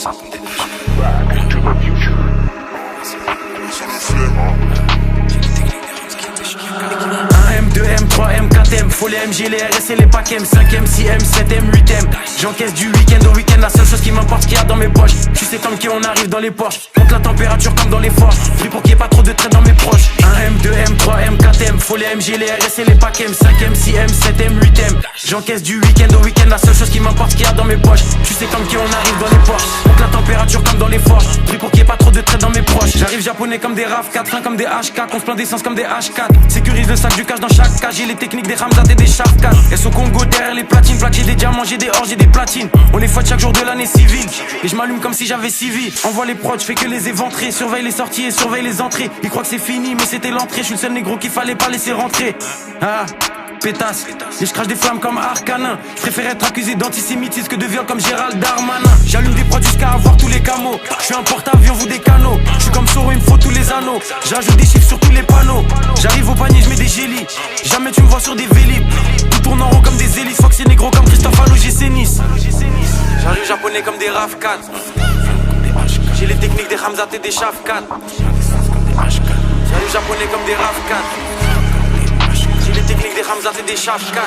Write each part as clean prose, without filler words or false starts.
M, 3M, 4M, faut les MG, les RS et les packs M, 5M, 6M, 7M, 8M. J'encaisse du week-end au week-end, la seule chose qui m'importe, ce qu'il y a dans mes poches. Tu sais comme qui on arrive dans les Porsche, monte la température comme dans les forts. Pris pour qu'il n'y ait pas trop de traits dans mes proches. 1M, 2M, 3M, 4M, faut les MG, les RS et les packs M, 5M, 6M, 7M, 8M. J'encaisse du week-end au week-end, la seule chose qui m'importe, ce qu'il y a dans mes poches. Tu sais comme qui on arrive dans les Porsche, monte la température comme dans les forts. Pris pour qu'il n'y ait pas trop de traits dans mes proches. J'arrive japonais comme des RAV4, fin comme des H4, on se plaint d'essence comme des H4. Sécurise le sac du cash dans chaque cage, j'ai les techniques des Ramzat et des Shafkat. Elles sont Congo derrière les platines, plaques, j'ai des diamants, j'ai des or, j'ai des platines. On les fouette chaque jour de l'année civile, et je m'allume comme si j'avais civil. Envoie les prods, je fais que les éventrer, surveille les sorties et surveille les entrées. Ils croient que c'est fini, mais c'était l'entrée, je suis le seul négro qu'il fallait pas laisser rentrer. Ah, pétasse, et je crache des flammes comme Arcanin. Je préfère être accusé d'antisémitisme que de viol comme Gérald Darmanin. J'allume des prods jusqu'à avoir tous les camos. Je suis un porte-avions, vous des canaux. Je suis comme Soro, il me faut tous les anneaux. J'ajoute des chiffres sur tous les panneaux. J'arrive au panier, je mets des gélis. Jamais tu me vois sur des vélib. Tout tourne en rond comme des hélices. Fox et négro comme Christophe Allo, j'ai Nice. J'arrive japonais comme des RAV4. J'ai les techniques des Ramzat et des Shafkat. J'arrive japonais comme des RAV4. Les techniques des Ramzat et des Shafkat.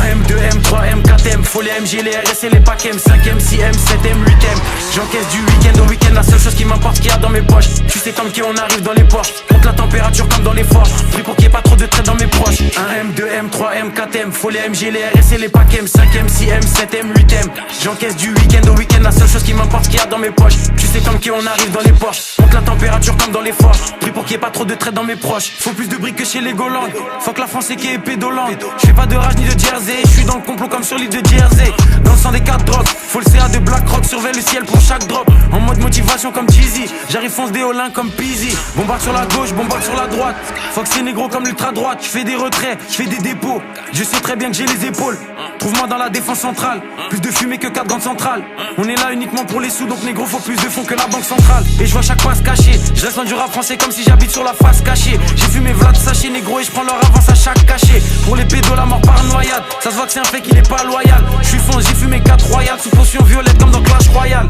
1M, 2M, 3M, 4M, faut les MG, les RS et les packs M, 5M, 6M, 7M, 8M. J'encaisse du week-end au week-end, la seule chose qui m'importe, ce qu'il y a dans mes poches. Tu sais comme qui on arrive dans les Porsche, monte la température comme dans les forts. Pris pour qu'il n'y ait pas trop de traits dans mes proches. 1M, 2M, 3M, 4M, faut les MG, les RS et les packs M, 5M, 6M, 7M, 8M. J'encaisse du week-end au week-end, la seule chose qui m'importe, ce qu'il y a dans mes poches. Tu sais comme qui on arrive dans les Porsche, monte la température comme dans les forts. Pris pour qu'il n'y ait pas trop de traits dans mes proches. Faut plus de briques que chez les Golandes. Faut que la France est qui est pédolante. Je fais pas de rage ni de Jersey, je suis dans le complot comme sur l'île de Jersey. Dans le sang des 4 drogues, faut le CA de Black Rock, surveille le ciel pour chaque drop. En mode motivation comme Jeezy, j'arrive fonce des Olin comme Peasy. Bombarde sur la gauche, bombarde sur la droite. Fox c'est négro comme l'ultra droite, je fais des retraits, je fais des dépôts. Je sais très bien que j'ai les épaules. Trouve-moi dans la défense centrale, plus de fumée que 4 grandes centrales. On est là uniquement pour les sous, donc négro faut plus de fonds que la banque centrale. Et je vois chaque passe caché, je reste loin du rap français comme si j'habite sur la face cachée. J'ai fumé Vlad sachet négro et je prends leur avance à chaque cachet. Pour les pédos la mort par noyade, ça se voit que c'est un fait qu'il est pas loyal. Je suis fonce, j'ai fumé 4 royales, sous potion violette comme dans Clash Royale.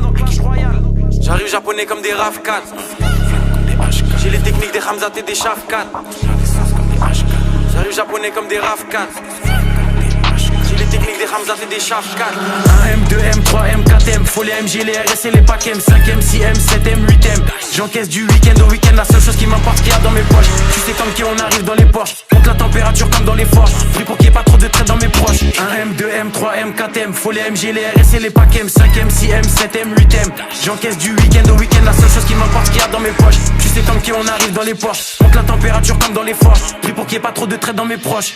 J'arrive japonais comme des RAV4. J'ai les techniques des Ramzat et des Shafkat. J'arrive japonais comme des RAV4. J'ai les techniques des Ramzat et des Shafkat. 1M, 2M, 3M, 4M, faut les MG, les RS et les packs M, 5M, 6M, 7M, 8M. J'encaisse du week-end au week-end, la seule chose qui m'importe, ce qu'il y a dans mes poches. Tu sais comme qui on arrive dans les Porsche, monte la température comme dans les forts. Pris pour qu'il n'y ait pas trop de traits dans mes proches. 1M, 2M, 3M, 4M, faut les MG, les RS et les packs M, 5M, 6M, 7M, 8M. J'encaisse du week-end au week-end, la seule chose qui m'importe, ce qu'il y a dans mes poches. Tu sais comme qui on arrive dans les Porsche, monte la température comme dans les forts. Pris pour qu'il n'y ait pas trop de traits dans mes proches.